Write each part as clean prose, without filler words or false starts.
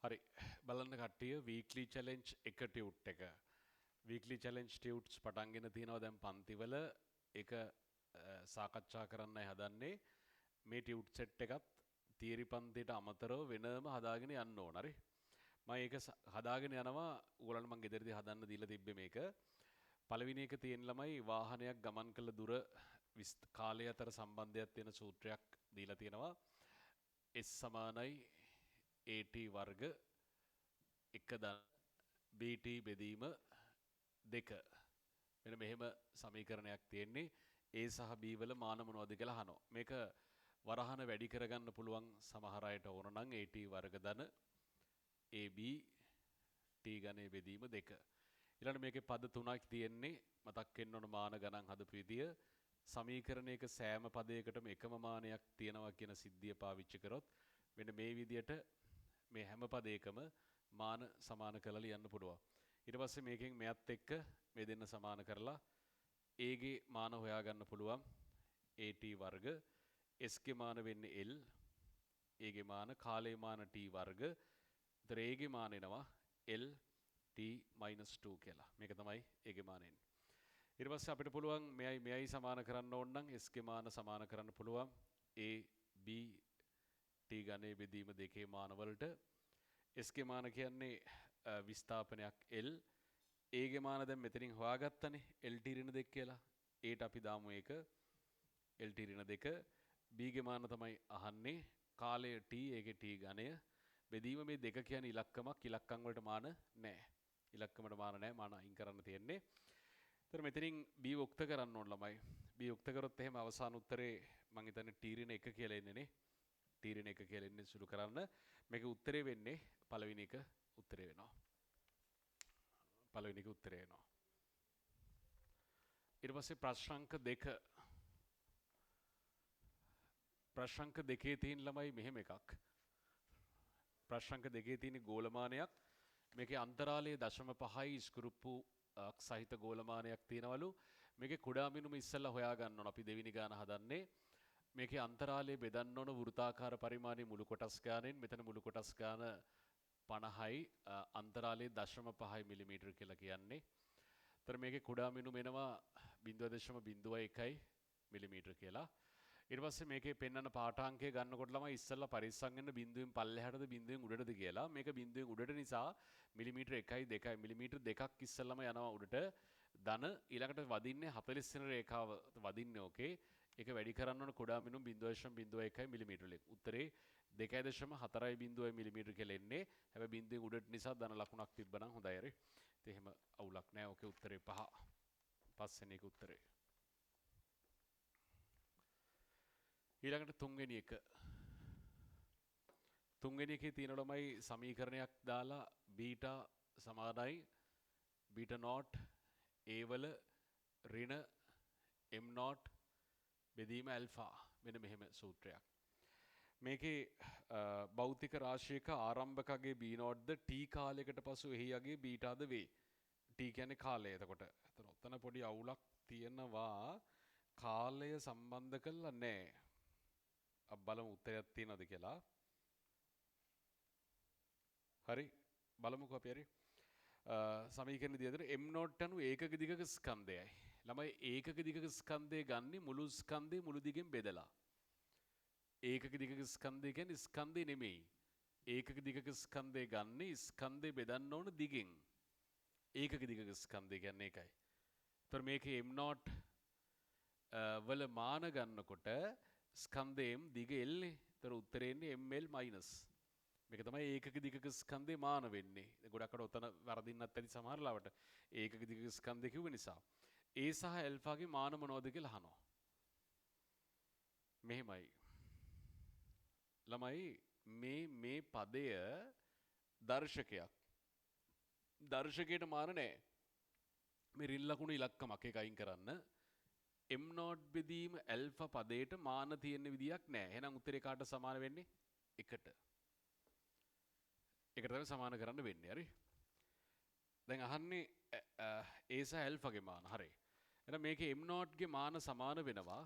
හරි බලන්න කට්ටිය වීක්ලි චැලෙන්ජ් එක ටියුට් එක. වීක්ලි චැලෙන්ජ් ටියුට්ස් පටන්ගෙන තියෙනවා දැන් පන්තිවල ඒක සාකච්ඡා කරන්නයි හදන්නේ. මේ ටියුට් සෙට් එකත් තියරි පන්තියට අමතරව වෙනම හදාගෙන යන්න ඕන. හරි. මම ඒක හදාගෙන යනවා. ඕගොල්ලන්ට මම ගෙදරදී හදන්න දීලා තිබ්බේ මේක. පළවෙනි එක තියෙන ළමයි වාහනයක් ගමන් කළ දුර කාලය අතර සම්බන්ධයක් තියෙන සූත්‍රයක් දීලා තියෙනවා. S සමානයි AT වර්ග එක දන BT බෙදීම දෙක. මෙන්න මෙහෙම සමීකරණයක් තියෙන්නේ. A සහ B වල මාන මොනවද කියලා අහනවා. මේක වරහන වැඩි කරගන්න පුළුවන් සමහර අයට ඕන නම් AT වර්ග ධන AB T ගණේ බෙදීම දෙක. ඊළඟ මේකේ පද තුනක් තියෙන්නේ. මතක් වෙන්න ඕන මාන ගණන් හදපු විදිය. සමීකරණයක සෑම පදයකටම එකම මානයක් තියෙනවා කියන සිද්ධිය පාවිච්චි කරොත් මෙන්න මේ විදියට මේ හැම පදයකම මාන සමාන කරලා ලියන්න පුළුවන්. ඊට පස්සේ මේකෙන් මෙයත් එක්ක මේ දෙන්න සමාන කරලා A ගේ මාන හොයාගන්න පුළුවන්. AT වර්ග S ගේ මාන වෙන්නේ L. A ගේ මාන කාලේ මාන T වර්ග. ඒතර A ගේ මාන එනවා L T - 2 කියලා. මේක තමයි A ගේ මාන එන්නේ. ඊට පස්සේ අපිට පුළුවන් මෙයයි සමාන කරන්න ඕන නම් S ගේ මාන සමාන කරන්න පුළුවන් A B T ගණේ බෙදීම දෙකේ මාන වලට. S ගේ මාන කියන්නේ විස්ථාපනයක් L. A ගේ මාන දැන් මෙතනින් හොයාගත්තනේ LT ඍණ 2 කියලා. Aට අපි දාමු ඒක LT ඍණ 2. B ගේ මාන තමයි අහන්නේ කාලය T ඒකේ T ගණය. බෙදීම මේ දෙක කියන්නේ ඉලක්කමක්. ඉලක්කම් වලට මාන නැහැ. ඉලක්කමට මාන නැහැ. මාන අයින් කරන්න තියෙන්නේ. ඒතර මෙතනින් B උක්ත කරන්න ඕන ළමයි. B උක්ත කරොත් එහෙම අවසාන උත්තරේ මම හිතන්නේ T ඍණ 1 කියලා එන්නේ නේ. T ඍණ 1 කියලා එන්නේ සුළු කරන්න. මේකේ උත්තරේ වෙන්නේ පළවෙනි එක උත්තරේ වෙනවා. පළවෙනි එක උත්තරේ වෙනවා. ඊට පස්සේ ප්‍රශ්නාංක 2. ප්‍රශ්නාංක 2 තියෙන ළමයි මෙහෙම එකක්. ප්‍රශ්නාංක 2 තියෙන ගෝලමානයක්. මේකේ අන්තරාලයේ 0.5යි ස්කෘප්පු සහිත ගෝලමානයක් තියෙනවලු. මේකේ කුඩා මිනුම ඉස්සෙල්ලා හොයා ගන්න ඕන. අපි දෙවෙනි ගාන හදන්නේ. මේකේ අන්තරාලයේ බෙදන්න ඕන වෘත්තාකාර පරිමාණයේ මුළු කොටස් ගානෙන් මෙතන මුළු කොටස් ගාන 50යි අන්තරාලයේ 0.5 මිලිමීටර කියලා කියන්නේ. ඒතර මේකේ කුඩා මිනුම එනවා 0.01 මිලිමීටර කියලා. ඊට පස්සේ මේකේ පෙන්වන පාඨාංකය ගන්නකොට ළමයි ඉස්සෙල්ලා පරිස්සම් වෙන්න බිඳුවෙන් පල්ලෙහාටද බිඳුවෙන් උඩටද කියලා. මේක බිඳුවෙන් උඩට නිසා මිලිමීටර 1යි 2යි මිලිමීටර 2ක් ඉස්සෙල්ලාම යනවා උඩට. ධන ඊළඟට වදින්නේ 40 වෙනි රේඛාව වදින්නේ ඕකේ. ඒක වැඩි කරන්න ඕන කුඩා මිනුම් 0.01 මිලිමීටර වලින්. උත්තරේ 2.40 මිලිමීටර කියලා එන්නේ. හැබැයි බිඳුවෙන් උඩට නිසා ධන ලකුණක් තිබ්බනම් හොඳයි හරි. ඉතින් එහෙම අවුලක් නැහැ. ඕකේ උත්තරේ 5. පස්වෙනි එක උත්තරේ. ඊළඟට තුන්වෙනි එක. තුන්වෙනි එකේ තියෙන ළමයි සමීකරණයක් දාලා බීටා සමානයි බීටා නෝට් A වල ඍණ M නෝට් බෙදීම ඇල්ෆා. මෙන්න මෙහෙම සූත්‍රයක්. මේකේ භෞතික රාශියක ආරම්භකගේ B නෝට්ද T කාලයකට පසු එහි යගේ බීටාද වේ. T කියන්නේ කාලය. එතකොට ඔතන පොඩි අවුලක් තියෙනවා. කාලය සම්බන්ධ කරලා නැහැ. බලමු උත්තරයක් තියෙනවද කියලා. හරි බලමුකෝ අපි හරි. සමීකරණ දිහාට m නෝට් අනු ඒකක දිගක ස්කන්ධයයි. ළමයි ඒකක දිගක ස්කන්ධය ගන්නේ මුළු ස්කන්ධේ මුළු දිගෙන් බෙදලා. ඒකක දිගක ස්කන්ධය කියන්නේ ස්කන්ධය නෙමෙයි. ඒකක දිගක ස්කන්ධය ගන්නේ ස්කන්ධය බෙදන්න ඕන දිගෙන්. ඒකක දිගක ස්කන්ධය කියන්නේ ඒකයි. ඒතර මේකේ m නෝට් වල මාන ගන්නකොට ස්කන්ධයෙන් දිග L නේ. ඒතර උත්තරේ එන්නේ ml මයිනස්. මේක තමයි ඒකක දිගක ස්කන්ධේ මාන වෙන්නේ. ගොඩක් අර උතන වරදින්නත් ඇති සමහර ලාවට. ඒකක දිගක ස්කන්ධය කිව්ව නිසා. A සහ ඇල්ෆාගේ මාන මොනවද කියලා අහනවා. මෙහෙමයි. ළමයි මේ පදය දර්ශකයක්. දර්ශකයට මාන නැහැ. මේ රිල් ලකුණු ඉලක්කමක් ඒක අයින් කරන්න. M නෝට් බෙදීම ඇල්ෆා පදයට මාන තියෙන විදියක් නැහැ. එහෙනම් උත්තරේ කාට සමාන වෙන්නේ? 1ට. ඒකට තමයි සමාන කරන්න වෙන්නේ. හරි. දැන් අහන්නේ A සහ ඇල්ෆාගේ මාන. හරි. එහෙනම් මේකේ M නෝට් ගේ මාන සමාන වෙනවා.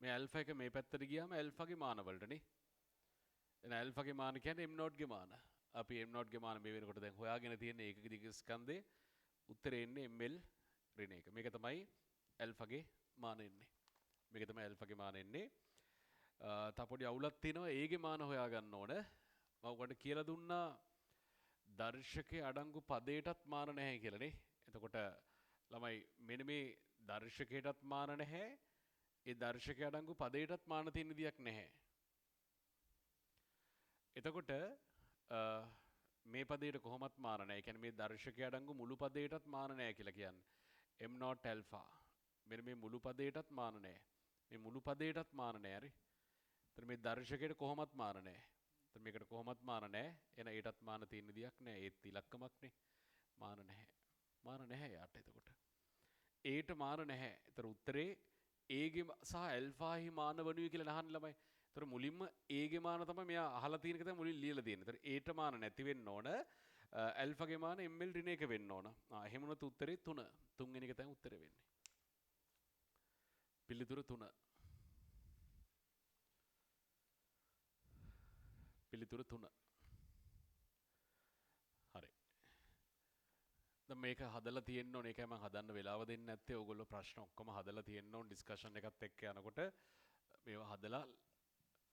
මේ ඇල්ෆා එක මේ පැත්තට ගියාම ඇල්ෆාගේ මාන වලටනේ. එහෙනම් ඇල්ෆාගේ මාන කියන්නේ M නෝට් ගේ මාන. අපි m0 ගේ මාන මේ වෙනකොට දැන් හොයාගෙන තියෙන ඒකක දිග ස්කන්ධේ උත්තරේ එන්නේ ml ඍණ 1. මේක තමයි ඇල්ෆාගේ මාන එන්නේ. මේක තමයි ඇල්ෆාගේ මාන එන්නේ. තව පොඩි අවුලක් තියෙනවා ඒගේ මාන හොයාගන්න ඕන. මම ඔයාලට කියලා දුන්නා දර්ශකයේ අඩංගු පදයටත් මාන නැහැ කියලා නේ. එතකොට ළමයි මෙන්න මේ දර්ශකයටත් මාන නැහැ. ඒ දර්ශකයේ අඩංගු පදයටත් මාන තියෙන විදියක් නැහැ. එතකොට මේ පදයට කොහොමත් මාන නැහැ. ඒ කියන්නේ මේ දර්ශකයේ අඩංගු මුළු පදයටත් මාන නැහැ කියලා කියන්නේ. m0 alpha. මෙන්න මේ මුළු පදයටත් මාන නැහැ. මේ මුළු පදයටත් මාන නැහැ. හරි. එතන මේ දර්ශකයට කොහොමත් මාන නැහැ. එතන මේකට කොහොමත් මාන නැහැ. එන ඒටත් මාන තියෙන විදියක් නැහැ. ඒත් ඉලක්කමක්නේ. මාන නැහැ. මාන නැහැ යාට එතකොට. ඒට මාන නැහැ. ඒතර උත්තරේ ඒගේ සහ ඇල්ෆාහි මාන වනුයි කියලා අහන්න ළමයි. ඒතර මුලින්ම ඒගේ මාන තමයි මෙයා අහලා තියෙන එක තමයි මුලින් ලියලා තියෙන්නේ. ඒතර ඒට මාන නැති වෙන්න ඕන. ඇල්ෆාගේ මාන ml ඍණ 1 වෙන්න ඕන. එහෙම වුණොත් උත්තරේ 3. තුන්වෙනි එක තමයි උත්තරේ වෙන්නේ. පිළිතුරු 3. පිළිතුරු 3. හරි. දැන් මේක හදලා තියෙන්න ඕනේ. ඒකයි මම හදන්න වෙලාව දෙන්නේ නැත්තේ. ඕගොල්ලෝ ප්‍රශ්න ඔක්කොම හදලා තියෙන්න ඕනේ. ඩිස්කෂන් එකත් එක්ක යනකොට මේවා හදලා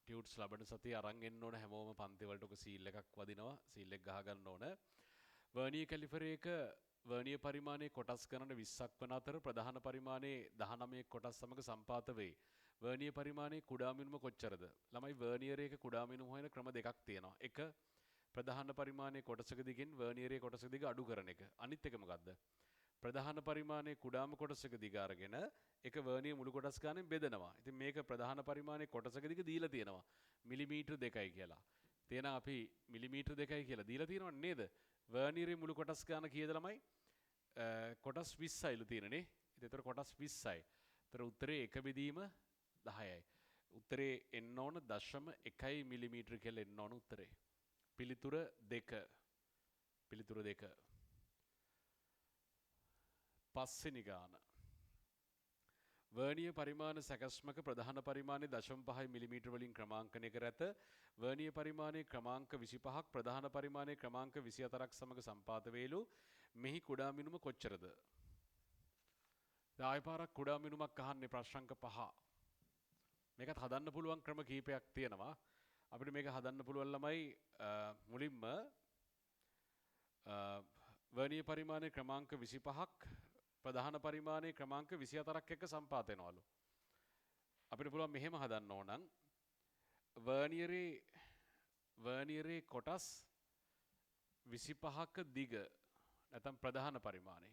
ටියුට්ස් ලබන සතිය අරන් එන්න ඕන. හැමෝම පන්ති වලට ඔක සීල් එකක් වදිනවා. සීල් එක ගහ ගන්න ඕන. වර්නිය කැලිපරයක වර්නිය පරිමාණයේ කොටස් ගණන 20ක් වන අතර ප්‍රධාන පරිමාණයේ 19 කොටස් සමග සම්පාත වේ. වර්නිය පරිමාණයේ කුඩා මිනුම කොච්චරද? ළමයි වර්නියරයක කුඩා මිනුම හොයන ක්‍රම දෙකක් තියෙනවා. එක ප්‍රධාන පරිමාණයේ කොටසක දිගින් වර්නියරයේ කොටසක දිග අඩු කරන එක. අනිත් එක මොකද්ද? ප්‍රධාන පරිමාණයේ කුඩාම කොටසක දිග අරගෙන ඒක වර්නිය මුළු කොටස් ගානෙන් බෙදනවා. ඉතින් මේක ප්‍රධාන පරිමාණයේ කොටසක දිග දීලා තියෙනවා. මිලිමීටර් 2යි කියලා. තේන අපි මිලිමීටර් 2යි කියලා දීලා තියෙනව නේද? වර්නියරේ මුළු කොටස් ගාන කීයද ළමයි? කොටස් 20යිලු තියෙනනේ. ඉතින් ඒතර කොටස් 20යි. ඒතර උත්තරේ 1 බෙදීම 10යි. උත්තරේ එන්න ඕන 0.1 මිලිමීටර් කියලා එන්න ඕන උත්තරේ. පිළිතුර 2. පිළිතුර 2. පස්වෙනි ගාන. වර්නිය පරිමාණ සැකස්මක ප්‍රධාන පරිමාණය 0.5 මිලිමීටර වලින් ක්‍රමාංකනය කර ඇත. වර්නිය පරිමාණයේ ක්‍රමාංක 25ක් ප්‍රධාන පරිමාණයේ ක්‍රමාංක 24ක් සමග සම්පාත වේලු. මෙහි කුඩා මිනුම කොච්චරද? ආයෙ පාරක් කුඩා මිනුමක් අහන්නේ ප්‍රශ්නංක 5. මේකත් හදන්න පුළුවන් ක්‍රම කීපයක් තියෙනවා. අපිට මේක හදන්න පුළුවන් ළමයි මුලින්ම වර්නිය පරිමාණයේ ක්‍රමාංක 25ක් ප්‍රධාන පරිමාණයේ ක්‍රමාංක 24ක් එක්ක සම්පාත වෙනවලු. අපිට පුළුවන් මෙහෙම හදන්න ඕන නම් වර්නියරේ කොටස් 25ක දිග නැත්නම් ප්‍රධාන පරිමාණය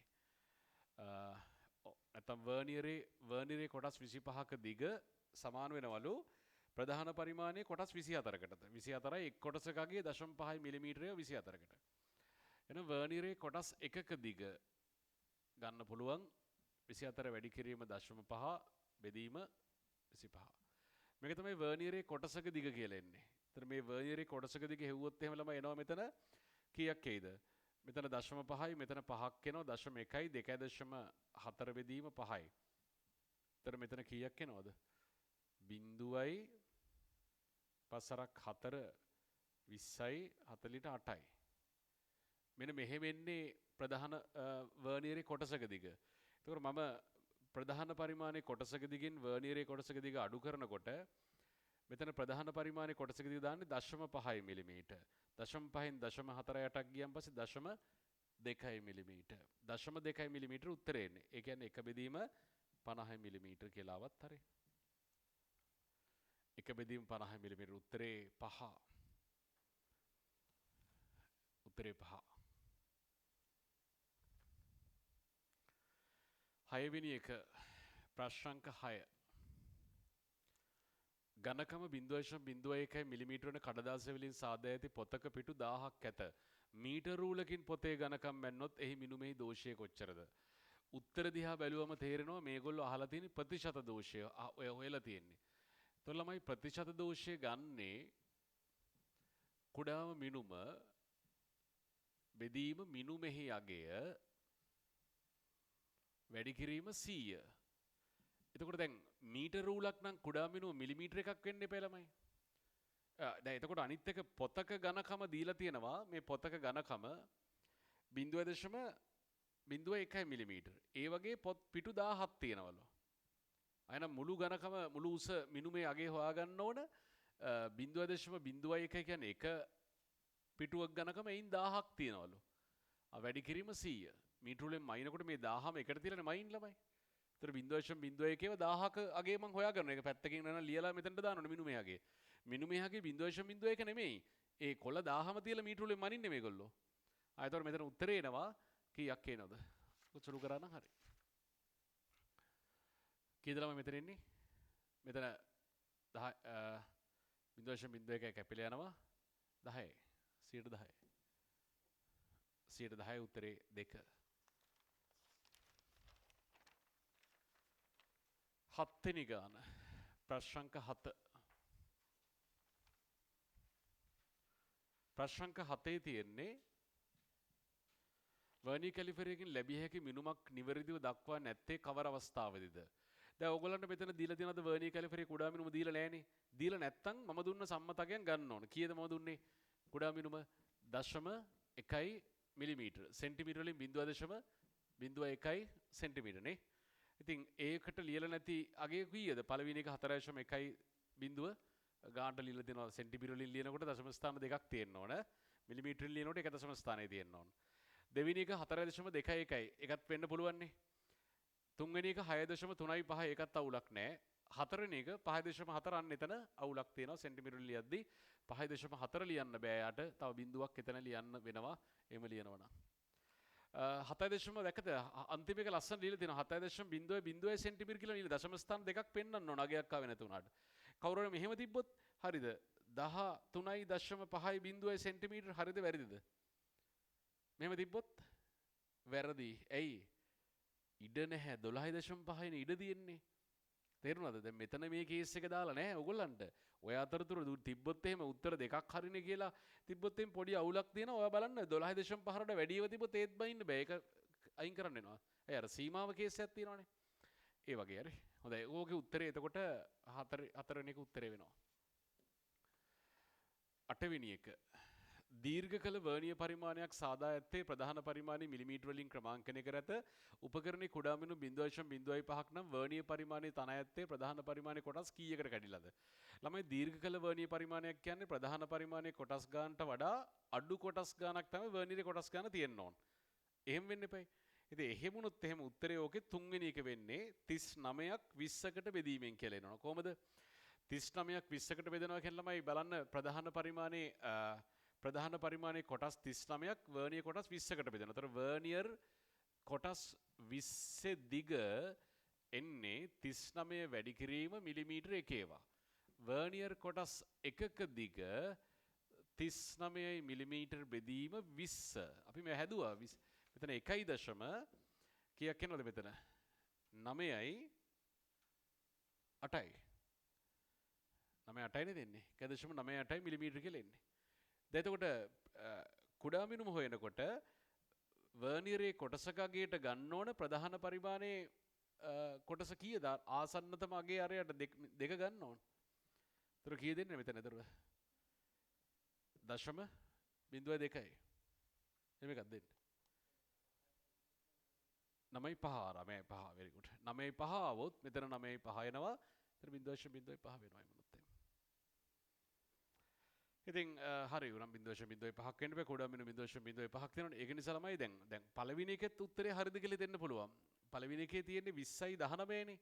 නැත්නම් වර්නියරේ කොටස් 25ක දිග සමාන වෙනවලු ප්‍රධාන පරිමාණයේ කොටස් 24කටද 24යි එක් කොටසකගේ 0.5 මිලිමීටරය 24කට. එහෙනම් වර්නියරේ කොටස් එකක දිග ගන්න පුළුවන් 24 වැඩි කිරීම 0.5 බෙදීම 25. මේක තමයි වර්නියරේ කොටසක දිග කියලා එන්නේ. එතන මේ වර්නියරේ කොටසක දිග හෙව්වොත් එහෙම ළමයි එනවා මෙතන කීයක් එයිද? මෙතන 0.5යි මෙතන 5ක් එනවා 0.1යි 2.4 බෙදීම 5යි. එතන මෙතන කීයක් එනවද? බිංදුවයි පසරක් 4 20යි 40ට 8යි. මෙන්න මෙහෙම එන්නේ ප්‍රධාන වර්නියරේ කොටසක දිග. ඒතකොට මම ප්‍රධාන පරිමාණයේ කොටසක දිගින් වර්නියරේ කොටසක දිග අඩු කරනකොට මෙතන ප්‍රධාන පරිමාණයේ කොටසක දිග දාන්නේ 0.5 මිලිමීටර්. 0.5න් 0.48ක් ගියන් පස්සේ 0.2 මිලිමීටර්. 0.2 මිලිමීටර් උත්තරේ එන්නේ. ඒ කියන්නේ එක බෙදීම 50 මිලිමීටර් කියලා ආවත් හරි. එක බෙදීම 50 මිලිමීටර් උත්තරේ 5. උත්තරේ 5. 6 වෙනි එක ප්‍රශ්නංක 6. ඝනකම 0.01 මිලිමීටර වන කඩදාසි වලින් සාදා ඇති පොතක පිටු 1000ක් ඇත. මීටර රූලකින් පොතේ ඝනකම් මැන්නොත් එහි මිනුමෙහි දෝෂය කොච්චරද? උත්තර දිහා බැලුවම තේරෙනවා මේගොල්ලෝ අහලා තියෙන ප්‍රතිශත දෝෂය ඔය හොයලා තියෙන්නේ. එතකොට ළමයි ප්‍රතිශත දෝෂය ගන්නේ කුඩාම මිනුම බෙදීම මිනුමෙහි අගය වැඩි කිරීම 100. එතකොට දැන් මීටර රූලක් නම් කුඩා මිනුම මිලිමීටර එකක් වෙන්න එපා ළමයි. දැන් එතකොට අනිත් එක පොතක ඝනකම දීලා තියෙනවා මේ පොතක ඝනකම 0.01 මිලිමීටර්. ඒ වගේ පොත් පිටු 1000ක් තියෙනවලු. අයනම් මුළු ඝනකම මුළු උස මිනුමේ අගේ හොයාගන්න ඕන 0.01 කියන්නේ එක පිටුවක් ඝනකම එයින් 1000ක් තියෙනවලු. වැඩි කිරීම 100. මීටර වලින් මයින්කොට මේ 1000ම එකට තියලානේ මයින් ළමයි. ඒතර 0.01 1000ක අගේ මං හොයාගන්නවා. ඒක පැත්තකින් නන ලියලා මෙතනට දාන්න මිනුමේ අගේ. මිනුමේ අගේ 0.01 නෙමෙයි. ඒ කොළ 1000ම තියලා මීටර වලින් මනින්නේ මේගොල්ලෝ. ආයතන මෙතන උත්තරේ එනවා කීයක් එනවද? උත්සරු කරා නම් හරි. කීයද ළමයි මෙතන එන්නේ? මෙතන 0.01 කැපිලා යනවා 10. 10. 10 උත්තරේ 2. 7 වෙනි ගාන ප්‍රශ්නංක 7. ප්‍රශ්නංක 7 තියෙන්නේ වර්නි කැලිපරයකින් ලැබිය හැකි මිනුමක් නිවැරදිව දක්වා නැත්තේ කවර අවස්ථාවේදීද? දැන් ඔයගොල්ලන්ට මෙතන දීලා තියෙනවද වර්නි කැලිපරේ කුඩා මිනුම දීලා නැහනේ. දීලා නැත්තම් මම දුන්න සම්මතකයෙන් ගන්න ඕන. කීයද මම දුන්නේ? කුඩා මිනුම 0.1 මිලිමීටර. සෙන්ටිමීටර වලින් 0.01 සෙන්ටිමීටර නේ. ඉතින් ඒකට ලියලා නැති අගේ කීයද? පළවෙනි එක 4.1 බිඳුව ගානට ලියලා දෙනවා. සෙන්ටිමීටර වලින් ලියනකොට දශම ස්ථාන දෙකක් තියෙන්න ඕන. මිලිමීටර වලින් ලියනකොට එක දශම ස්ථානයේ තියෙන්න ඕන. දෙවෙනි එක 4.21 ඒකත් වෙන්න පුළුවන් නේ. තුන්වෙනි එක 6.35 ඒකත් අවුලක් නැහැ. හතරවෙනි එක 5.4 අන්න එතන අවුලක් තියෙනවා. සෙන්ටිමීටර වලින් ලියද්දි 5.4 ලියන්න බෑ යාට. තව බිඳුවක් එතන ලියන්න වෙනවා. එහෙම ලියනවා නම් 7 දැක්කද අන්තිම එක ලස්සන ලියලා තියෙනවා 7.0 සෙන්ටිමීටර කියලා ලියලා දශම ස්ථාන දෙකක් පෙන්වන්න ඕන අගයක් ආවේ නැති උනාට. කවුරු හරි මෙහෙම තිබ්බොත් හරිද? 13.5 සෙන්ටිමීටර හරිද වැරදිද? මෙහෙම තිබ්බොත් වැරදි. ඇයි? ඉඩ නැහැ 12.5 නේ ඉඩ තියෙන්නේ. තේරුණාද? දැන් මෙතන මේ කේස් එක දාලා නැහැ ඔයගොල්ලන්ට. ඔය අතරතුර තිබ්බොත් එහෙම උත්තර දෙකක් හරිනේ කියලා තිබ්බොත් එහෙම පොඩි අවුලක් තියෙනවා. ඔයා බලන්න 12.5ට වැඩිව තිබ්බොත් ඒත් බයින්න බෑ. ඒක අයින් කරන්න වෙනවා. ඒ අර සීමාව කේස් එකක් තියෙනවානේ. ඒ වගේ හරි. හොඳයි. ඕකේ උත්තරේ එතකොට හතරවෙනි එක උත්තරේ වෙනවා. 8 වෙනි එක දීර්ඝ කළ වර්ණීය පරිමාණයක් සාදා ඇත්තේ ප්‍රධාන පරිමාණය මිලිමීටර වලින් ක්‍රමාංකනය කර ඇත. උපකරණයේ කුඩා මිනු 0.05ක් නම් වර්ණීය පරිමාණය තන ඇත්තේ ප්‍රධාන පරිමාණයේ කොටස් කීයකට කැඩිලාද? ළමයි දීර්ඝ කළ වර්ණීය පරිමාණයක් කියන්නේ ප්‍රධාන පරිමාණයේ කොටස් ගානට වඩා අඩු කොටස් ගානක් තමයි වර්ණීය කොටස් ගාන තියෙන්න ඕන. එහෙම වෙන්න එපයි. ඉතින් එහෙම වුණොත් එහෙම උත්තරේ ඕකේ තුන්වෙනි එක වෙන්නේ 39ක් 20කට බෙදීමෙන් කියලා එනවා. කොහමද? 39ක් 20කට බෙදනවා කියන ළමයි බලන්න ප්‍රධාන පරිමාණයේ කොටස් 39ක් වර්නියර් කොටස් 20කට බෙදෙනවා. ඒතර වර්නියර් කොටස් 20 දිග එන්නේ 39 වැඩි කිරීම මිලිමීටර 1 ඒවා. වර්නියර් කොටස් 1ක දිග 39 මිලිමීටර බෙදීම 20. අපි මේ හැදුවා මෙතන 1 දශම කීයක් එනවද මෙතන? 9යි 8යි. 9.8යි නේ දෙන්නේ. 1.98 මිලිමීටර කියලා එන්නේ. දැන් එතකොට කුඩා මිනුම හොයනකොට වර්නියරේ කොටසක අගයට ගන්න ඕන ප්‍රධාන පරිමාණයේ කොටස කීයද? ආසන්නතම අගේ අරයට දෙක ගන්න ඕන. ඒතර කීය දෙන්නේ මෙතන එතන? 0.02යි. එහෙම එකක් දෙන්න. 9.5 very good. 9.5 આવොත් මෙතන 9.5 එනවා. ඒතර 0.05 වෙනවා එමුණොත්. ඉතින් හරි උනම් 0.05ක් වෙන්න බෑ කුඩා මිනු 0.05ක් තියෙනවනේ. ඒක නිසා ළමයි දැන් පළවෙනි එකෙත් උත්තරේ හරිද කියලා දෙන්න පුළුවන්. පළවෙනි එකේ තියෙන්නේ 20යි 19නේ.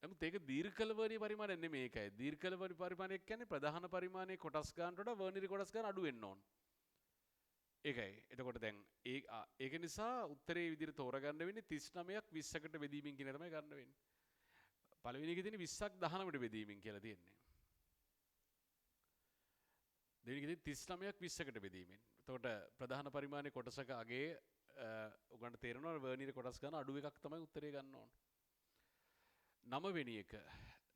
නමුත් ඒක දීර්ඝකල වර්ණීය පරිමාණය නෙමෙයි ඒකයි. දීර්ඝකල වර්ණීය පරිමාණයක් කියන්නේ ප්‍රධාන පරිමාණයේ කොටස් ගන්නට වඩා වර්ණීය කොටස් ගන්න අඩු වෙන්න ඕන. ඒකයි. එතකොට දැන් ඒක නිසා උත්තරේ විදිහට තෝරගන්න වෙන්නේ 39ක් 20කට බෙදීමෙන් කියන තමයි ගන්න වෙන්නේ. පළවෙනි එකේ තියෙන්නේ 20ක් 19ට බෙදීමෙන් කියලා තියෙන්නේ. දෙවෙනි එකේ 39ක් 20කට බෙදීමෙන්. එතකොට ප්‍රධාන පරිමාණයේ කොටසක අගේ උගන්ට තේරෙනවා වර්ණීය කොටස් ගන්න අඩු එකක් තමයි උත්තරේ ගන්න ඕන. 9 වෙනි එක.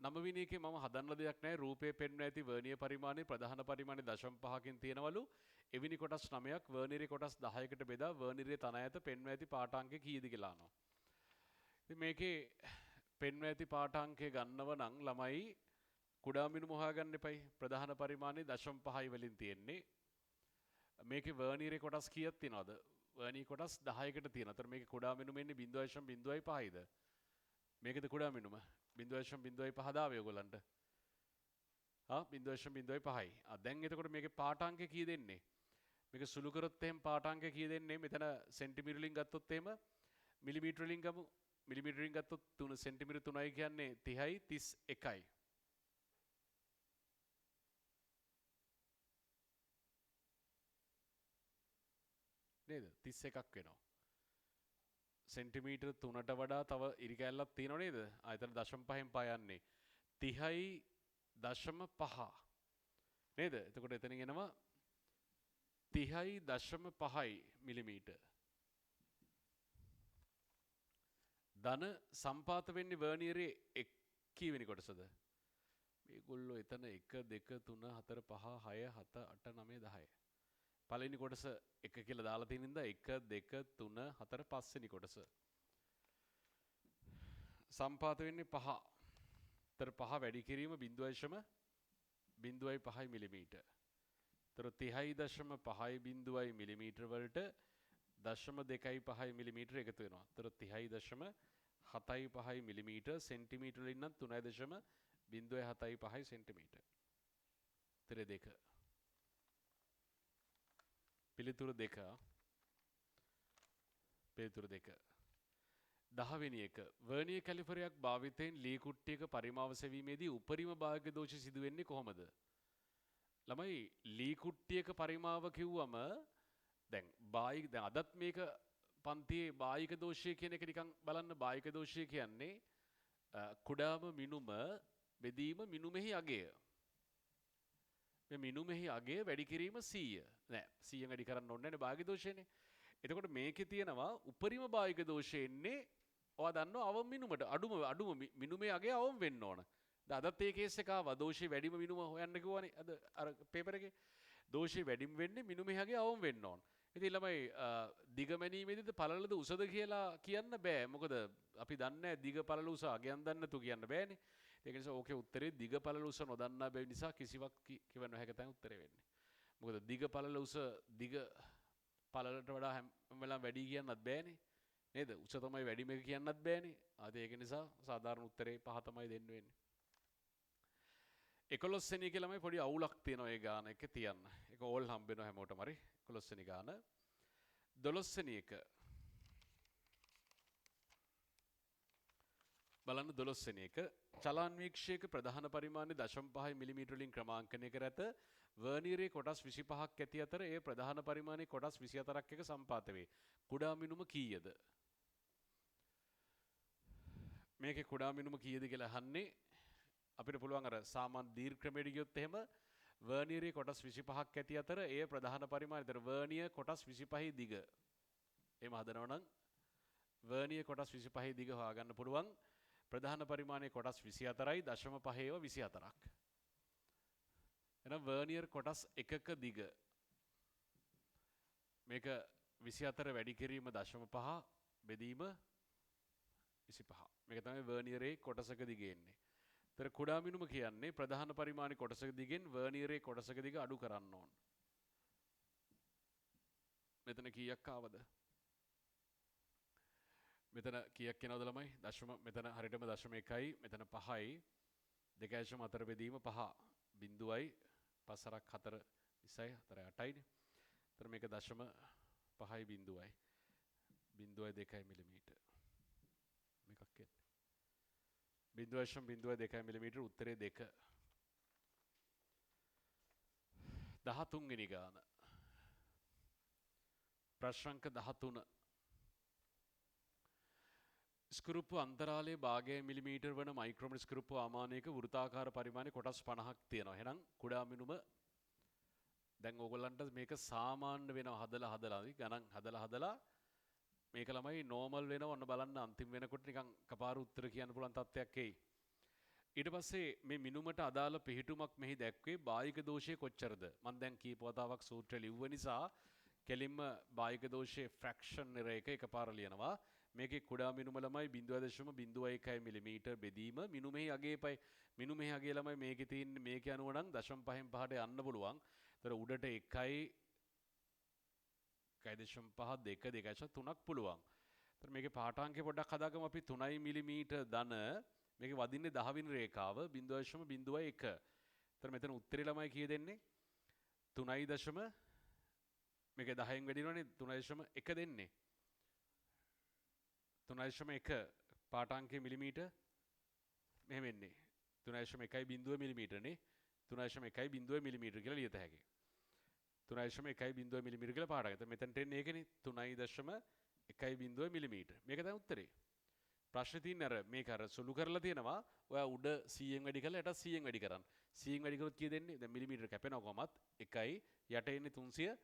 9 වෙනි එකේ මම හදන්න දෙයක් නැහැ. රූපයේ පෙන්වන ඇති වර්ණීය පරිමාණය ප්‍රධාන පරිමාණය 0.5කින් තියෙනවලු. එවැනි කොටස් 9ක් වර්ණීය කොටස් 10කට බෙදා වර්ණීය තන ඇත පෙන්වන ඇති පාඨාංකය කීයද කියලා අහනවා. ඉතින් මේකේ පෙන්වන ඇති පාඨාංකය ගන්නව නම් ළමයි කුඩා මිනුම හොයාගන්න එපයි. ප්‍රධාන පරිමාණය 0.5 වලින් තියෙන්නේ. මේකේ වර්නියරේ කොටස් කීයක් තියෙනවද? වර්නියර් කොටස් 10කට තියෙනවා. ඒතර මේකේ කුඩා මිනුම එන්නේ 0.05යිද? මේකද කුඩා මිනුම 0.05 දාවේ ඔයගොල්ලන්ට. 0.05යි. දැන් එතකොට මේකේ පාඨාංක කී දෙන්නේ? මේක සුළු කරොත් එහෙම පාඨාංක කී දෙන්නේ? මෙතන සෙන්ටිමීටර වලින් ගත්තොත් එහෙම මිලිමීටර වලින් ගමු. මිලිමීටර වලින් ගත්තොත් 3 සෙන්ටිමීටර 3යි කියන්නේ 30යි 31යි. නේද? 31ක් වෙනවා. සෙන්ටිමීටර 3ට වඩා තව ඉරි කැල්ලක් තියෙනව නේද? එතන 0.5න් පායන්නේ 30.5 නේද? එතකොට එතනින් එනවා 30.5 මිලිමීටර. ධන සම්පාත වෙන්නේ වර්නියරේ කීවෙනි කොටසද? මේගොල්ලෝ එතන 1 2 3 4 5 6 7 8 9 10. පළවෙනි කොටස 1 කියලා දාලා තියෙන ඉඳලා 1 2 3 4 5වෙනි කොටස. සම්පාත වෙන්නේ 5. තර 5 වැඩි කිරීම 0.5 මිලිමීටර. තර 30.5 මිලිමීටර වලට 0.25 මිලිමීටර එකතු වෙනවා. තර 30.75 මිලිමීටර සෙන්ටිමීටර වලින් නම් 3.075 සෙන්ටිමීටර. තර 2. පිළිතුරු 2. පිළිතුරු 2. 10 වෙනි එක වර්නියර් කැලිපරයක් භාවිතයෙන් ලී කුට්ටියක පරිමාව සෙවීමේදී උපරිම භාග්‍ය දෝෂ සිදු වෙන්නේ කොහොමද? ළමයි ලී කුට්ටියක පරිමාව කිව්වම දැන් අදත් මේක පන්තියේ භායික දෝෂය කියන එක නිකන් බලන්න. භායික දෝෂය කියන්නේ කුඩාම මිනුම බෙදීම මිනුමෙහි අගය. මේ මිනුමෙහි අගය වැඩි කිරීම 100. නෑ 100 වැඩි කරන්න ඕනේ නැහැ භාග්‍ය දෝෂයනේ. එතකොට මේකේ තියෙනවා උපරිම භාගික දෝෂය එන්නේ ඔයා දන්නවා අවම මිනුමට අඩුම මිනුමේ අගය අවම වෙන්න ඕන. දැන් අදත් මේ කේස් එක ආවා දෝෂේ වැඩිම මිනුම හොයන්න කිව්වනේ අද අර පේපර් එකේ. දෝෂේ වැඩිම වෙන්නේ මිනුමේ අගය අවම වෙන්න ඕන. ඉතින් ළමයි දිග මැනීමේදීද පළලද උසද කියලා කියන්න බෑ. මොකද අපි දන්නේ දිග පළල උස අගයන් දන්නේ නැතු කියන්න බෑනේ. ඒක නිසා ඕකේ උත්තරේ දිග පළල උස නොදන්නා බැවි නිසා කිසිවක් කිව නොහැක තමයි උත්තරේ වෙන්නේ. මොකද දිග පළල උස දිග පළලට වඩා හැම වෙලාවෙම වැඩි කියන්නත් බෑනේ නේද? උස තමයි වැඩිම එක කියන්නත් බෑනේ. ඒක නිසා සාධාරණ උත්තරේ 5 තමයි දෙන්න වෙන්නේ. 11 වෙනි එක ළමයි පොඩි අවුලක් තියෙනවා ඒ ගාන එකේ තියන්න. ඒක ඕල් හම්බ වෙනවා හැමෝටම හරි. 11 වෙනි ගාන. 12 වෙනි එක. බලන්න 12 වෙනි එක. චලාන්වීක්ෂයක ප්‍රධාන පරිමාණය 0.5 මිලිමීටර වලින් ක්‍රමාංකනය කර ඇත. වර්නියරේ කොටස් 25ක් ඇති අතර ඒ ප්‍රධාන පරිමාණයේ කොටස් 24ක් එක සම්පාත වේ. කුඩා මිනුම කීයද? මේකේ කුඩා මිනුම කීයද කියලා අහන්නේ. අපිට පුළුවන් අර සාමාන්‍ය දීර්ඝ ක්‍රමයට ගියොත් එහෙම වර්නියරේ කොටස් 25ක් ඇති අතර ඒ ප්‍රධාන පරිමාණය. ඒතර වර්නියර් කොටස් 25 දිග. එහෙම හදනවා නම් වර්නියර් කොටස් 25 දිග හොයාගන්න පුළුවන්. ප්‍රධාන පරිමාණයේ කොටස් 24යි 0.5 ඒවා 24ක්. එහෙනම් වර්නියර් කොටස් එකක දිග මේක 24 වැඩි කිරීම 0.5 බෙදීම 25. මේක තමයි වර්නියරේ කොටසක දිග එන්නේ. ඒතර කුඩා මිනුම කියන්නේ ප්‍රධාන පරිමාණයේ කොටසක දිගෙන් වර්නියරේ කොටසක දිග අඩු කරන්න ඕන. මෙතන කීයක් ආවද? මෙතන කීයක් එනවද ළමයි? මෙතන හරියටම 0.1යි මෙතන 5යි 2.4 බෙදීම 5 බිඳුවයි 5 4 20යි 4 8යිනේ. ඒතර මේක 0.5යි බිඳුවයි 0.2 මිලිමීටර මේකක් එන්නේ 0.2 මිලිමීටර උත්තරේ 2. 13 වෙනි ගාන ප්‍රශ්නංක 13. ස්කෘප්පු අන්තරාලයේ භාගය මිලිමීටර වන මයික්‍රෝමීටර ස්කෘප්පු ආමානයක වෘත්තාකාර පරිමාණය කොටස් 50ක් තියෙනවා. එහෙනම් කුඩා මිනුම දැන් ඕගොල්ලන්ට මේක සාමාන්‍ය වෙනවා හදලා ගණන් හදලා මේක ළමයි නෝමල් වෙනවා. ඔන්න බලන්න අන්තිම වෙනකොට නිකන් කපාරු උත්තර කියන්න පුළුවන් තත්ත්වයක් එයි. ඊට පස්සේ මේ මිනුමට අදාළ පිහිටුමක් මෙහි දැක්වේ. භායික දෝෂය කොච්චරද? මම දැන් කීප වතාවක් සූත්‍රය ලිව්ව නිසා කෙලින්ම භායික දෝෂයේ ෆ්‍රැක්ෂන් එක එකපාර ලියනවා. මේකේ කුඩා මිනුම ළමයි 0.01 මිලිමීටර් බෙදීම මිනුමෙහි අගයපයි මිනුමෙහි අගය ළමයි මේකේ තියෙන්නේ මේකේ අනුව නම් 0.5න් 5ට යන්න පුළුවන්. ඒතර උඩට 1යි 1.5 2 2.3ක් පුළුවන්. ඒතර මේකේ පාඨාංකය පොඩ්ඩක් හදාගමු අපි 3 මිලිමීටර් ධන මේකේ වදින්නේ 10 වෙනි රේඛාව 0.01. ඒතර මෙතන උත්තරේ ළමයි කීය දෙන්නේ 3. මේක 10න් වැඩිනවනේ 3.1 දෙන්නේ 3.1 පාඨාංකයේ මිලිමීටර් මෙහෙම එන්නේ 3.1 මිලිමීටර් නේ 3.1 මිලිමීටර් කියලා ලියත හැකියි 3.1 මිලිමීටර් කියලා පාඨාංකය. මෙතනට එන්නේ ඒකනේ 3.1 මිලිමීටර්. මේක තමයි උත්තරේ. ප්‍රශ්නේ තියෙන්නේ අර මේක අර සුළු කරලා තියෙනවා. ඔයා උඩ 100න් වැඩි කරලා යට 100න් වැඩි කරන්න. 100න් වැඩි කරොත් කීය දෙන්නේ? දැන් මිලිමීටර් කැපෙනවා කොහමත් 1යි යට එන්නේ 310.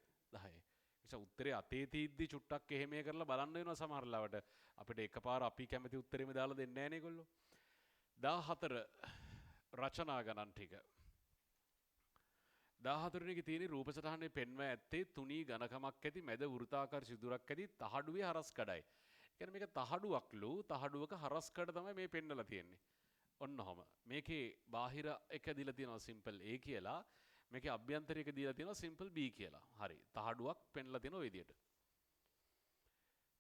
නිසා උත්තරේ අතේ තීද්දි චුට්ටක් එහෙම කරලා බලන්න වෙනවා සමහර ලාවට. අපිට එකපාර අපි කැමති උත්තරෙම දාලා දෙන්නේ නැහැ නේ ඒගොල්ලෝ. 14 රචනා ගණන් ටික. 14 වෙනි තියෙන රූප සටහනේ පෙන්වා ඇත්තේ තුනී ඝනකමක් ඇති මැද වෘත්තාකාර සිදුරක් ඇති තහඩුවේ හරස් කඩයි. කියන්නේ මේක තහඩුවක්ලු තහඩුවක හරස් කඩ තමයි මේ පෙන්නලා තියෙන්නේ. ඔන්න ඔහම. මේකේ බාහිර එක දීලා තියෙනවා සිම්පල් A කියලා. මේකේ අභ්‍යන්තරික දීලා තියෙනවා සිම්පල් B කියලා. හරි. තහඩුවක් පෙන්ලා තියෙන ඔය විදියට.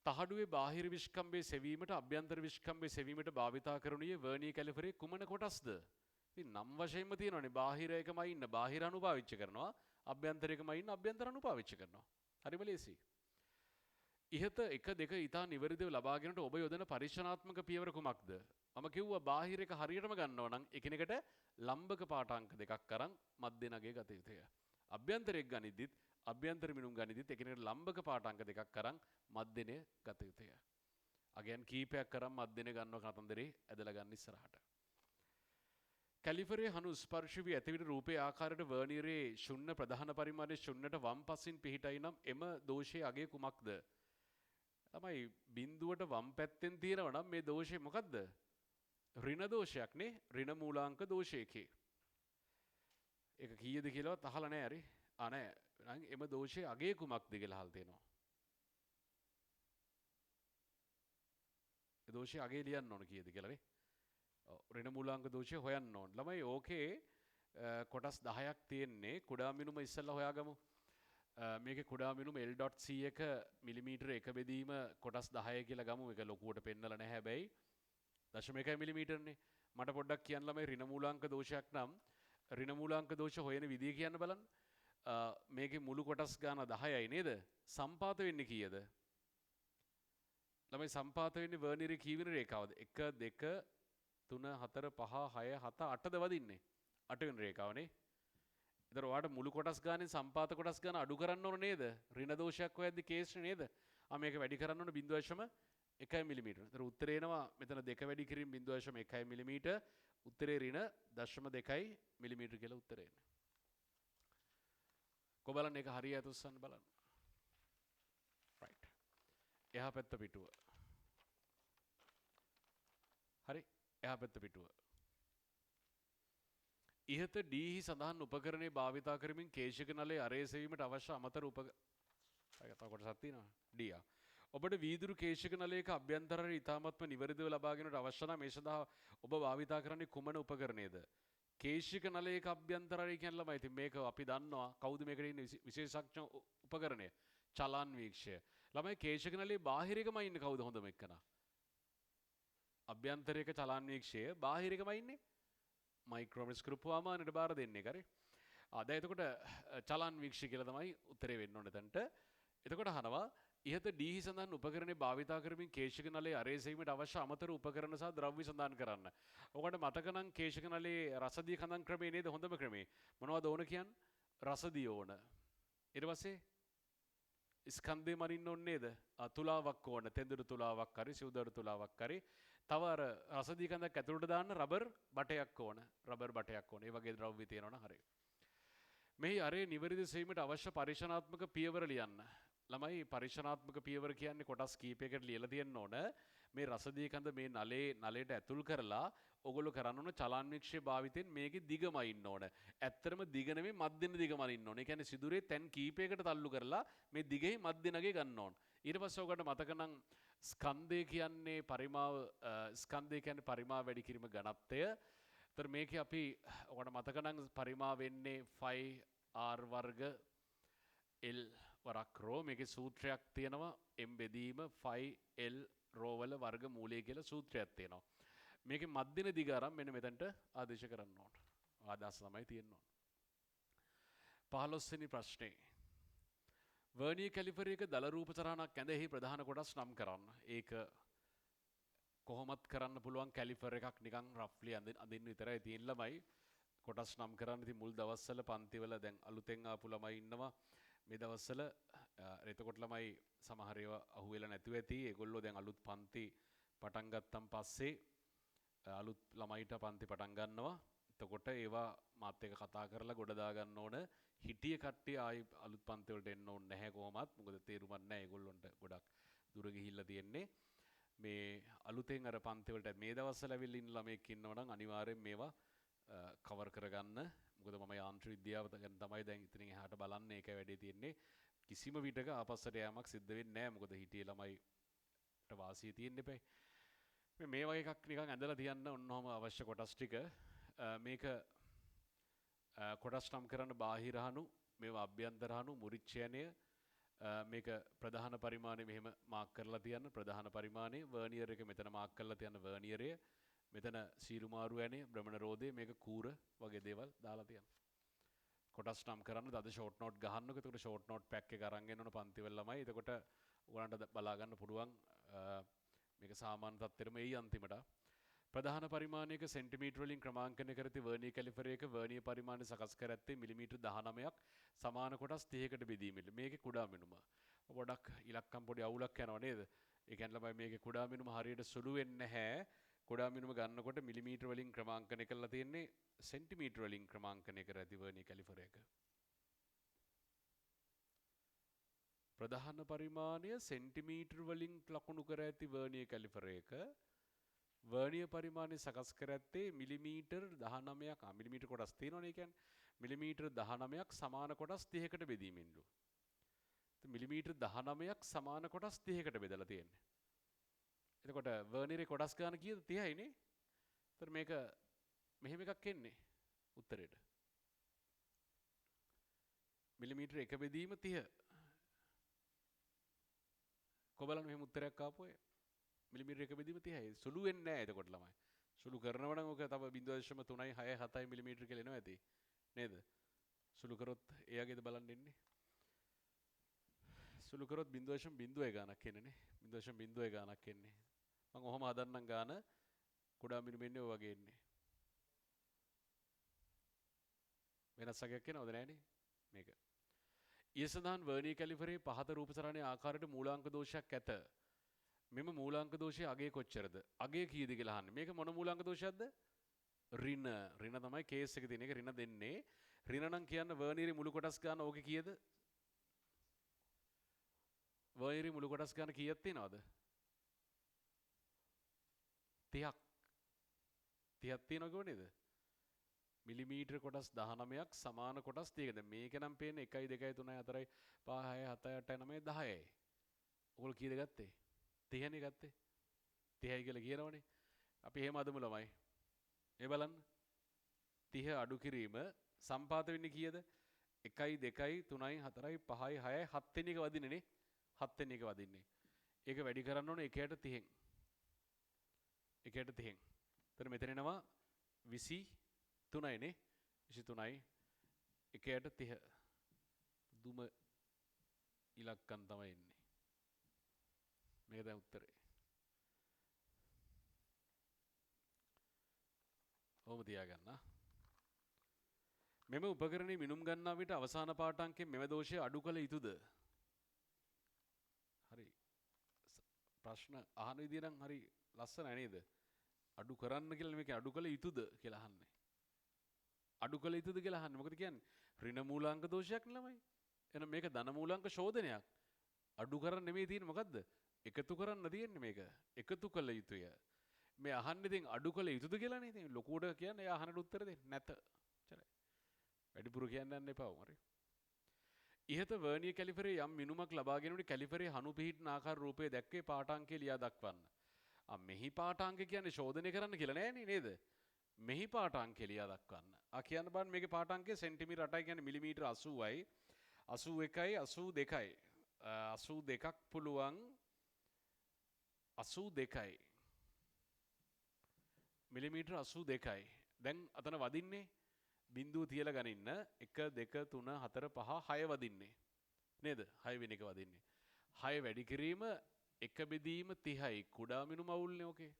තහඩුවේ බාහිර විස්කම්බේ සෙවීමට අභ්‍යන්තර විස්කම්බේ සෙවීමට භාවිතා කරනුයේ වර්නිය කැලිපරේ කුමන කොටස්ද? ඉතින් නම් වශයෙන්ම තියෙනවානේ බාහිර එකමයි ඉන්න බාහිර අණු පාවිච්චි කරනවා අභ්‍යන්තර එකමයි ඉන්න අභ්‍යන්තර අණු පාවිච්චි කරනවා. හරිම ලේසි. ඉහත 1 2 ඊතා නිවැරදිව ලබා ගැනීමට ඔබ යොදන පරීක්ෂණාත්මක පියවර කුමක්ද? මම කිව්වා බාහිර එක හරියටම ගන්නව නම් එකිනෙකට ලම්බක පාඨාංක දෙකක් අරන් මැද නගය ගත යුතුය. අභ්‍යන්තරයක් ගනිද්දිත් අභ්‍යන්තර මිනුම් ගනිද්දිත් එකිනෙකට ලම්බක පාඨාංක දෙකක් අරන් මැදනේ ගත යුතුය. අගයන් කීපයක් කරන් මැදනේ ගන්නව කතන්දරේ ඇදලා ගන්න ඉස්සරහට. කැලිපරේ හනු ස්පර්ශ වී ඇති විට රූපේ ආකාරයට වර්නියරේ ශුන්‍ය ප්‍රධාන පරිමාණයේ ශුන්‍යට වම් පසින් පිහිටයි නම් එම දෝෂයේ අගය කුමක්ද? තමයි බිඳුවට වම් පැත්තෙන් තියෙනවා නම් මේ දෝෂය මොකද්ද? ඍණ දෝෂයක් නේ. ඍණ මූලාංක දෝෂයකේ. ඒක කීයද කියලාවත් අහලා නැහැ හරි. නෑ. නම් එම දෝෂයේ අගය කුමක්ද කියලා අහලා තියෙනවා. ඒ දෝෂයේ අගය ලියන්න ඕන කීයද කියලා නේ. ඍණ මූලාංක දෝෂය හොයන්න ඕන. ළමයි ඕකේ කොටස් 10ක් තියෙන්නේ. කුඩා මිනුම ඉස්සෙල්ලා හොයාගමු. මේකේ කුඩා මිනුම L.C එක මිලිමීටර එක බෙදීම කොටස් 10 කියලා ගමු. ඒක ලොකුවට පෙන්නලා නැහැ හැබැයි 0.1 මිලිමීටරනේ. මට පොඩ්ඩක් කියන්න ළමයි ඍණ මූලාංක දෝෂයක් නම් ඍණ මූලාංක දෝෂ හොයන විදිය කියන්න බලන්න. මේකේ මුළු කොටස් ගාන 10යි නේද? සම්පාත වෙන්නේ කීයද? ළමයි සම්පාත වෙන්නේ වර්නියරේ කීවෙනි රේඛාවද? 1 2 3 4 5 6 7 8ද වදින්නේ. 8 වෙනි රේඛාවනේ. ඒතර ඔයාලට මුළු කොටස් ගානේ සම්පාත කොටස් ගාන අඩු කරන්න ඕන නේද? ඍණ දෝෂයක් හොයද්දි කේස් නේද? මේක වැඩි කරන්න ඕන 0.1 මිලිමීටර. ඒතර උත්තරේ එනවා මෙතන 2 වැඩි කිරීම 0.1 මිලිමීටර. උත්තරේ ඍණ 0.2 මිලිමීටර කියලා උත්තරේ එන්නේ. කො බලන්න ඒක හරියට උස්සන්න බලන්න. රයිට්. එහා පැත්ත පිටුව. හරි. එහා පැත්ත පිටුව. ඉහත D හි සඳහන් උපකරණේ භාවිතා කරමින් කේශික නලයේ අරේ සෙවීමට අවශ්‍ය අමතර කොටසක් තියෙනවා. D. ඔබට වීදුරු කේශික නලයක අභ්‍යන්තරය ඉතාමත්ම නිවැරදිව ලබා ගැනීමට අවශ්‍ය නම් මේ සඳහා ඔබ භාවිතා කරන්නේ කුමන උපකරණයද? කේශික නලයක අභ්‍යන්තරය කියන ළමයි. ඉතින් මේක අපි දන්නවා කවුද මේකට ඉන්නේ විශේෂඥ උපකරණය? චලන් වීක්ෂය. ළමයි කේශික නලයේ බාහිරකම ඉන්නේ කවුද හොඳම එක්කනා? අභ්‍යන්තරයක චලන් වීක්ෂය බාහිරකම ඉන්නේ මයික්‍රෝස්කෝප් වාමානට බාර දෙන්නේ කරේ. දැන් එතකොට චලන් වීක්ෂය කියලා තමයි උත්තරේ වෙන්න ඕනේ එතනට. එතකොට අහනවා ඉහත D සඳහන් උපකරණේ භාවිතා කරමින් කේශික නලයේ අරේ සෙවීමට අවශ්‍ය අමතර උපකරණ සහ ද්‍රව්‍ය සඳහන් කරන්න. ඔකට මතක නම් කේශික නලයේ රසදිය කඳන් ක්‍රමේ නේද හොඳම ක්‍රමේ. මොනවද ඕන කියන්නේ? රසදිය ඕන. ඊට පස්සේ ස්කන්ධේ මරින්න ඕනේ නේද? තුලාවක් ඕන. තෙඳුරු තුලාවක් හරි සිවුදරු තුලාවක් හරි. තව අර රසදිය කඳක් ඇතුළට දාන්න රබර් බටයක් ඕන. රබර් බටයක් ඕන. ඒ වගේ ද්‍රව්‍ය තියෙනවනම් හරි. මෙහි අරේ නිවැරදි සෙවීමට අවශ්‍ය පරීක්ෂණාත්මක පියවර ලියන්න. ළමයි පරිශනාත්මක පියවර කියන්නේ කොටස් කීපයකට ලියලා තියෙන්න ඕන. මේ රසදිය කඳ මේ නලයට ඇතුල් කරලා ඔගොල්ලෝ කරන්න ඕන චලන්වික්ෂය භාවිතයෙන් මේකේ දිගම ඉන්න ඕන. ඇත්තටම දිග නෙමෙයි මධ්‍යම දිගම ඉන්න ඕන. ඒ කියන්නේ සිදුරේ තැන් කීපයකට තල්ලු කරලා මේ දිගෙහි මධ්‍යනගේ ගන්න ඕන. ඊට පස්සේ ඔකට මතක නම් ස්කන්ධය කියන්නේ පරිමාව වැඩි කිරීම ඝනත්වය. ඒතර මේකේ අපි ඔකට මතක නම් පරිමාව වෙන්නේ 5r වර්ග L වරක් රෝ. මේකේ සූත්‍රයක් තියෙනවා m බෙදීම 5L රෝ වල වර්ග මූලය කියලා සූත්‍රයක් තියෙනවා. මේකේ මධ්‍යන දිග අරන් මෙන්න මෙතනට ආදේශ කරන්න ඕන. ආදාස තමයි තියෙන්න ඕන. 15 වෙනි ප්‍රශ්නේ. වර්නියර් කැලිපර් එක දල රූප තරහණක් ඇඳෙහි ප්‍රධාන කොටස් නම් කරන්න. ඒක කොහොමත් කරන්න පුළුවන් කැලිපර් එකක් නිකන් රෆ්ලි අඳින්න විතරයි තියෙන ළමයි. කොටස් නම් කරන්න ඉතින් මුල් දවස්වල පන්තිවල දැන් අලුතෙන් ආපු ළමයි ඉන්නවා. මේ දවස්වල එතකොට ළමයි සමහර ඒවා අහුවෙලා නැතුව ඇති. ඒගොල්ලෝ දැන් අලුත් පන්ති පටන් ගත්තන් පස්සේ අලුත් ළමයිට පන්ති පටන් ගන්නවා. එතකොට ඒවා මාත් එක්ක කතා කරලා ගොඩ දා ගන්න ඕන. හිටිය කට්ටිය ආයි අලුත් පන්ති වලට එන්න ඕනේ නැහැ කොහොමත්. මොකද තේරුමක් නැහැ ඒගොල්ලොන්ට ගොඩක් දුර ගිහිල්ලා තියෙන්නේ. මේ අලුතෙන් අර පන්ති වලට මේ දවස්වල ඇවිල්ලා ඉන්න ළමෙක් ඉන්නවා නම් අනිවාර්යෙන් මේවා කවර් කරගන්න. මොකද මම යාන්ත්‍ර විද්‍යාව ගැන තමයි දැන් ඉතින් එහාට බලන්නේ. ඒකයි වැඩේ තියෙන්නේ. කිසිම විටක ආපස්සට යෑමක් සිද්ධ වෙන්නේ නැහැ. මොකද හිටියේ ළමයිට වාසිය තියෙන්න එපයි. මේ වගේ එකක් නිකන් ඇඳලා තියන්න ඔන්නෝම අවශ්‍ය කොටස් ටික. මේක කොටස් නම් කරන්න බාහිරහනු, මේවා අභ්‍යන්තරහනු, මුරිච්ඡයනය. මේක ප්‍රධාන පරිමාණය මෙහෙම මාක් කරලා තියන්න. ප්‍රධාන පරිමාණය වර්නියර් එක මෙතන මාක් කරලා තියන්න වර්නියරය. මෙතන සීරුමාරු ඇනේ, භ්‍රමණ රෝධය, මේක කූර වගේ දේවල් දාලා තියන්න. කොටස් නම් කරන්න අද ෂෝට් නෝට් ගහන්නකො. එතකොට ෂෝට් නෝට් පැක් එක අරන් එන්න ඕන පන්තිවල ළමයි. එතකොට ඔයගලන්ට බලා ගන්න පුළුවන් මේක සාමාන්‍ය තත්ත්වෙම එයි අන්තිමට. ප්‍රධාන පරිමාණයක සෙන්ටිමීටර වලින් ක්‍රමාංකනය කර ඇති වර්නියර් කැලිපර් එක වර්නියර් පරිමාණය සකස් කර ඇත්තේ මිලිමීටර 19ක් සමාන කොටස් 30කට බෙදීමෙන්. මේකේ කුඩා මිනුම. පොඩක් ඉලක්කම් පොඩි අවුලක් යනවා නේද? ඒ කියන්නේ ළමයි මේකේ කුඩා මිනුම හරියට සුළු වෙන්නේ නැහැ. කුඩා මිනුම ගන්නකොට මිලිමීටර වලින් ක්‍රමාංකනය කරලා තියෙන්නේ සෙන්ටිමීටර වලින් ක්‍රමාංකනය කර ඇති වර්නියර් කැලිපර් එක. ප්‍රධාන පරිමාණය සෙන්ටිමීටර වලින් ලකුණු කර ඇති වර්නියර් කැලිපර් එක වර්නියර් පරිමාණය සකස් කර ඇත්තේ මිලිමීටර 19ක් මිලිමීටර කොටස් තියෙනවනේ. ඒ කියන්නේ මිලිමීටර 19ක් සමාන කොටස් 30කට බෙදීමෙන්ලු. මිලිමීටර 19ක් සමාන කොටස් 30කට බෙදලා තියෙන්නේ. එතකොට වර්නියරේ කොටස් ගන්න කීයද? 30යි නේ. ඒතර මේක මෙහෙම එකක් එන්නේ උත්තරේට. මිලිමීටර 1 බෙදීම 30. කොබලන් මෙහෙම උත්තරයක් ආපුවේ. මිලිමීටර 1 බෙදීම 30යි. සුළු වෙන්නේ නැහැ එතකොට ළමයි. සුළු කරනවා නම් ඔක තව 0.3 6 7 මිලිමීටර කියලා එනවා ඇති. නේද? සුළු කරොත් එයාගේද බලන්න ඉන්නේ. සුළු කරොත් 0.0 ගානක් එන්නේ නේ. 0.0 ගානක් එන්නේ. මම ඔහොම හදන්නම් ගාන කුඩා මිනුම එන්නේ ඔය වගේ එන්නේ. වෙනසක් එනවද නැහනේ මේක. ඊසඳහන් වර්නියර් කැලිපරේ පහත රූප සරණයේ ආකාරයට මූලාංක දෝෂයක් ඇත. මෙම මූලාංක දෝෂයේ අගය කොච්චරද? අගය කීයද කියලා අහන්නේ. මේක මොන මූලාංක දෝෂයක්ද? ඍණ. ඍණ තමයි කේස් එකේ තියෙන එක. ඍණ දෙන්නේ. ඍණ නම් කියන්න වර්නියරේ මුළු කොටස් ගන්න ඕකේ කීයද? වර්නියරේ මුළු කොටස් ගන්න කීයක් තියෙනවද? 30ක්. 30ක් තියෙනව කොහොමද? මිලිමීටර කොටස් 19ක් සමාන කොටස් 30ක. දැන් මේක නම් පේන්නේ 1 2 3 4 5 6 7 8 9 10යි. ඔයගොල්ලෝ කීයද ගත්තේ? 30නේ ගත්තේ. 30යි කියලා කියනවනේ. අපි එහෙම අදමු ළමයි. මේ බලන්න. 30 අඩු කිරීම සම්පාත වෙන්නේ කීයද? 1 2 3 4 5 6 7 වෙනි එක වදින්නේ නේ. 7 වෙනි එක වදින්නේ. ඒක වැඩි කරන්න ඕනේ 1ට 30න්. 1ට 30න්. එතන මෙතන එනවා 23යි නේ. 23යි 1ට 30. දුම ඉලක්කම් තමයි එන්නේ. මේක දැන් උත්තරේ. ඔහොම තියාගන්න. මෙම උපකරණයේ මිනුම් ගන්නා විට අවසාන පාඨාංකයෙන් මෙම දෝෂය අඩු කළ යුතුද? හරි. ප්‍රශ්න අහන විදිය නම් හරි ලස්සනයි නේද? අඩු කරන්න කියලා මේක අඩු කළ යුතුද කියලා අහන්නේ. අඩු කළ යුතුද කියලා අහන්නේ. මොකද කියන්නේ? ඍණ මූලාංක දෝෂයක් ළමයි. එහෙනම් මේක ධන මූලාංක ශෝධනයක්. අඩු කරන්න නෙමෙයි තියෙන්නේ මොකද්ද? එකතු කරන්න තියෙන්නේ මේක. එකතු කළ යුතුය. මේ අහන්නේ ඉතින් අඩු කළ යුතුද කියලානේ. ඉතින් ලොකුවට කියන්නේ එයා අහනට උත්තර දෙන්න නැත. එච්චරයි. වැඩිපුර කියන්න යන්න එපා උමරි. ඉහත වර්නිය කැලිපරේ යම් මිනුමක් ලබාගෙනට කැලිපරේ හනු පිහිටන ආකාර රූපය දැක්කේ පාඨාංකය ලියා දක්වන්න. මෙහි පාඨාංක කියන්නේ ශෝධනය කරන්න කියලා නෑනේ නේද? මෙහි පාඨාංකය ලියා දක්වන්න. කියන්න බලන්න මේකේ පාඨාංකය සෙන්ටිමීටර 8යි කියන්නේ මිලිමීටර 80යි 81යි 82යි 82ක් පුළුවන් 82යි මිලිමීටර 82යි. දැන් අතන වදින්නේ බිඳුව තියලා ගනින්න 1 2 3 4 5 6 වදින්නේ නේද? 6 වෙන එක වදින්නේ. 6 වැඩි කිරීම 1 බෙදීම 30යි කුඩා මිනුම අවුල්නේ ඕකේ.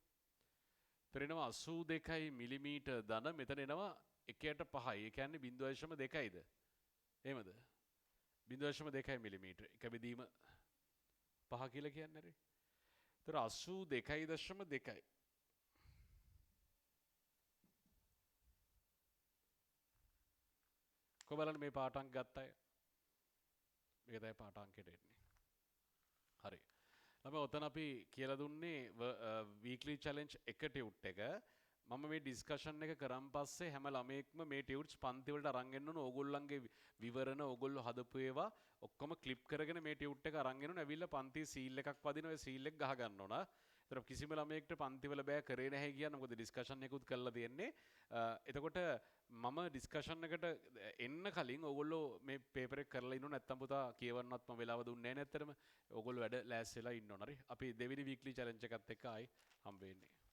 එතනනවා 82යි මිලිමීටර ධන මෙතන එනවා 1.5යි. ඒ කියන්නේ 0.2යිද? එහෙමද? 0.2යි මිලිමීටර. 1 බෙදීම 5 කියලා කියන්නේ නේද? ඒතර 82.2යි. කො බලන්න මේ පාඨාංක ගත්ත අය. මේක තමයි පාඨාංකයට එන්නේ. හරි. ළමයි ඔතන අපි කියලා දුන්නේ වීක්ලි චැලෙන්ජ් එක ටියුට් එක. මම මේ ඩිස්කෂන් එක කරන් පස්සේ හැම ළමයෙක්ම මේ ටියුට්ස් පන්ති වලට අරන් එන්න ඕන. ඕගොල්ලන්ගේ විවරණ ඕගොල්ලෝ හදපු ඒවා ඔක්කොම ක්ලිප් කරගෙන මේ ටියුට් එක අරන් එන්න ඕන. ඇවිල්ලා පන්ති සීල් එකක් වදින ඔය සීල් එක ගහ ගන්න ඕන. ඒතර කිසිම ළමයෙක්ට පන්ති වල බෑ කරේ නැහැ කියන්න. මොකද ඩිස්කෂන් එකකුත් කරලා තියෙන්නේ. එතකොට මම ඩිස්කෂන් එකට එන්න කලින් ඕගොල්ලෝ මේ පේපර් එක කරලා ඉන්නව නැත්නම් පුතා කියවන්නත් මම වෙලාව දුන්නේ නැහැ නේ ඇත්තටම. ඕගොල්ලෝ වැඩ ලෑස්තිලා ඉන්න ඕන. හරි. අපි දෙවෙනි වීක්ලි චැලෙන්ජ් එකත් එක්ක ආයි හම්බ වෙන්නේ.